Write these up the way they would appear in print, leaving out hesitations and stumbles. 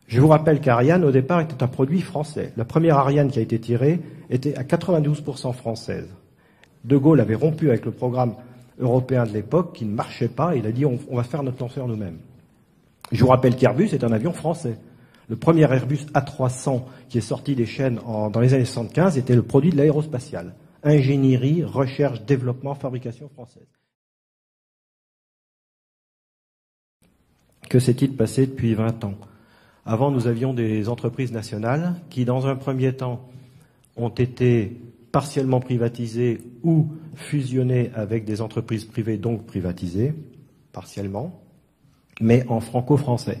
Je vous rappelle qu'Ariane, au départ, était un produit français. La première Ariane qui a été tirée était à 92% française. De Gaulle avait rompu avec le programme européen de l'époque qui ne marchait pas. Il a dit on va faire notre lanceur nous-mêmes. Je vous rappelle qu'Airbus est un avion français. Le premier Airbus A300 qui est sorti des chaînes dans les années 75 était le produit de l'aérospatiale. Ingénierie, recherche, développement, fabrication française. Que s'est-il passé depuis 20 ans? Avant, nous avions des entreprises nationales qui, dans un premier temps, ont été partiellement privatisées ou fusionnées avec des entreprises privées, donc privatisées, partiellement, mais en franco-français.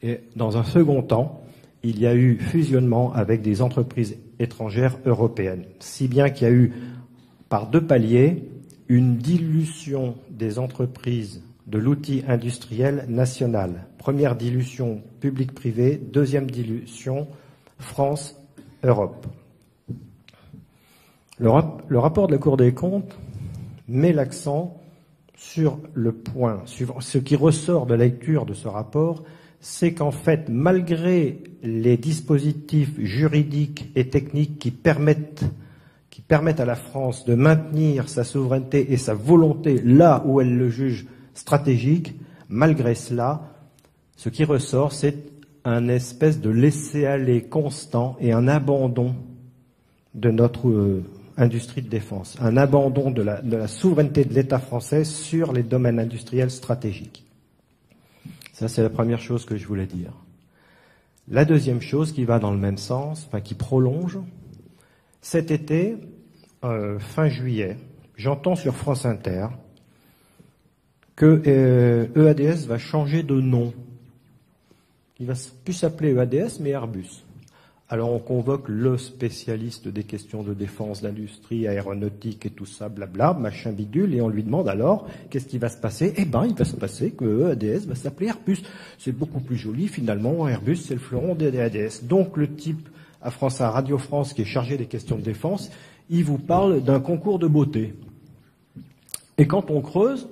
Et dans un second temps, il y a eu fusionnement avec des entreprises étrangères européennes, si bien qu'il y a eu, par deux paliers, une dilution des entreprises de l'outil industriel national. Première dilution public-privé, deuxième dilution France-Europe. Le rapport de la Cour des comptes met l'accent sur le point suivant. Ce qui ressort de la lecture de ce rapport, c'est qu'en fait, malgré les dispositifs juridiques et techniques qui permettent à la France de maintenir sa souveraineté et sa volonté là où elle le juge stratégique, malgré cela, ce qui ressort, c'est un espèce de laisser-aller constant et un abandon de notre industrie de défense, un abandon de la souveraineté de l'État français sur les domaines industriels stratégiques. Ça, c'est la première chose que je voulais dire. La deuxième chose qui va dans le même sens, enfin qui prolonge, cet été, fin juillet, j'entends sur France Inter que EADS va changer de nom. Il va plus s'appeler EADS, mais Airbus. Alors on convoque le spécialiste des questions de défense, d'industrie, aéronautique et tout ça, blabla, machin bidule, et on lui demande alors, qu'est-ce qui va se passer? Eh ben, il va se passer que EADS va s'appeler Airbus. C'est beaucoup plus joli, finalement, Airbus, c'est le fleuron d'EADS. Donc le type à Radio France qui est chargé des questions de défense, il vous parle d'un concours de beauté. Et quand on creuse,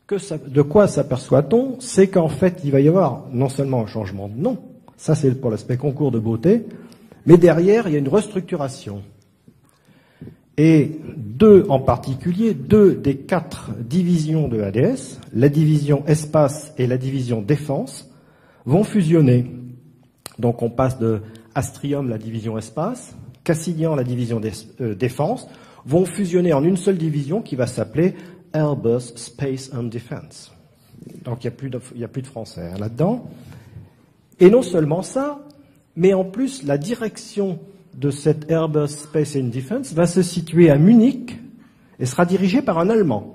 de quoi s'aperçoit-on? C'est qu'en fait, il va y avoir non seulement un changement de nom, ça c'est pour l'aspect concours de beauté, mais derrière, il y a une restructuration. Et en particulier, deux des 4 divisions de ADS, la division espace et la division défense, vont fusionner. Donc on passe de Astrium, la division espace, Cassinian, la division défense, vont fusionner en une seule division qui va s'appeler Airbus Space and Defense. Donc il n'y a plus de français là-dedans. Et non seulement ça, mais en plus la direction de cette Airbus Space and Defense va se situer à Munich et sera dirigée par un Allemand.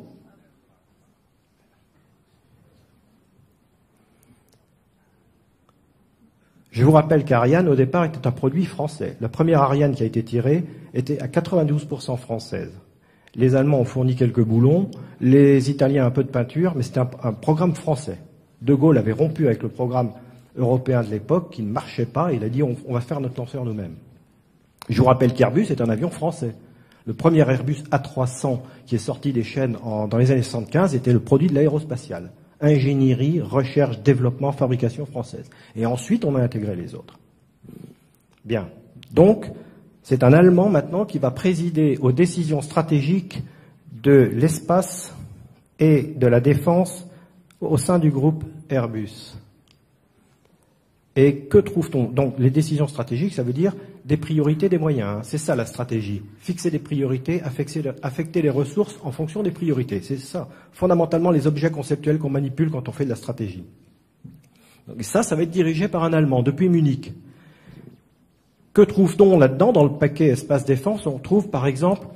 Je vous rappelle qu'Ariane, au départ, était un produit français. La première Ariane qui a été tirée était à 92% française. Les Allemands ont fourni quelques boulons, les Italiens un peu de peinture, mais c'était un programme français. De Gaulle avait rompu avec le programme européen de l'époque qui ne marchait pas. Il a dit on va faire notre lanceur nous-mêmes. Je vous rappelle qu'Airbus est un avion français. Le premier Airbus A300 qui est sorti des chaînes dans les années 75 était le produit de l'aérospatiale. Ingénierie, recherche, développement, fabrication française. Et ensuite, on a intégré les autres. Bien. Donc, c'est un Allemand maintenant qui va présider aux décisions stratégiques de l'espace et de la défense au sein du groupe Airbus. Et que trouve-t-on? Donc, les décisions stratégiques, ça veut dire des priorités, des moyens. C'est ça la stratégie. Fixer des priorités, affecter les ressources en fonction des priorités. C'est ça, fondamentalement, les objets conceptuels qu'on manipule quand on fait de la stratégie. Donc, ça va être dirigé par un Allemand, depuis Munich. Que trouve-t-on là-dedans? Dans le paquet espace défense, on trouve, par exemple,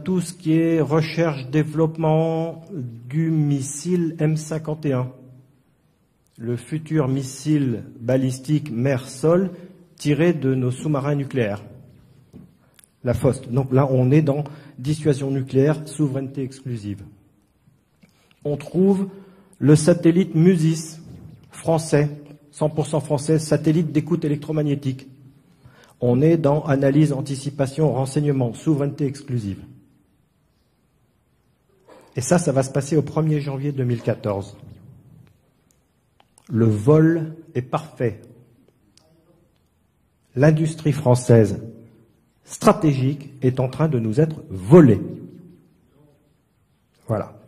tout ce qui est recherche, développement du missile M51. Le futur missile balistique mer-sol tiré de nos sous-marins nucléaires. La FOST. Donc là, on est dans dissuasion nucléaire, souveraineté exclusive. On trouve le satellite MUSIS, français, 100% français, satellite d'écoute électromagnétique. On est dans analyse, anticipation, renseignement, souveraineté exclusive. Et ça va se passer au 1er janvier 2014. Le vol est parfait. L'industrie française stratégique est en train de nous être volée. Voilà.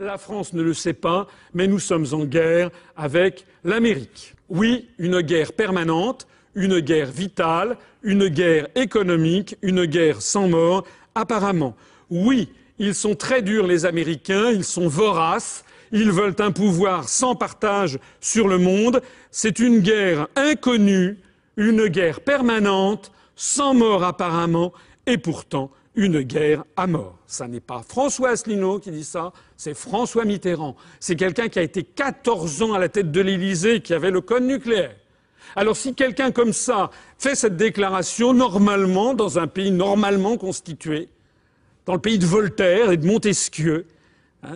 La France ne le sait pas, mais nous sommes en guerre avec l'Amérique. Oui, une guerre permanente, une guerre vitale, une guerre économique, une guerre sans mort, apparemment. Oui, ils sont très durs les Américains, ils sont voraces, ils veulent un pouvoir sans partage sur le monde. C'est une guerre inconnue, une guerre permanente, sans mort apparemment, et pourtant une guerre à mort. Ça n'est pas François Asselineau qui dit ça, c'est François Mitterrand. C'est quelqu'un qui a été 14 ans à la tête de l'Élysée, qui avait le code nucléaire. Alors si quelqu'un comme ça fait cette déclaration, normalement, dans un pays normalement constitué, dans le pays de Voltaire et de Montesquieu,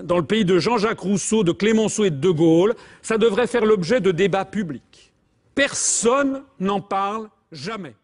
dans le pays de Jean-Jacques Rousseau, de Clémenceau et de De Gaulle, ça devrait faire l'objet de débats publics. Personne n'en parle jamais.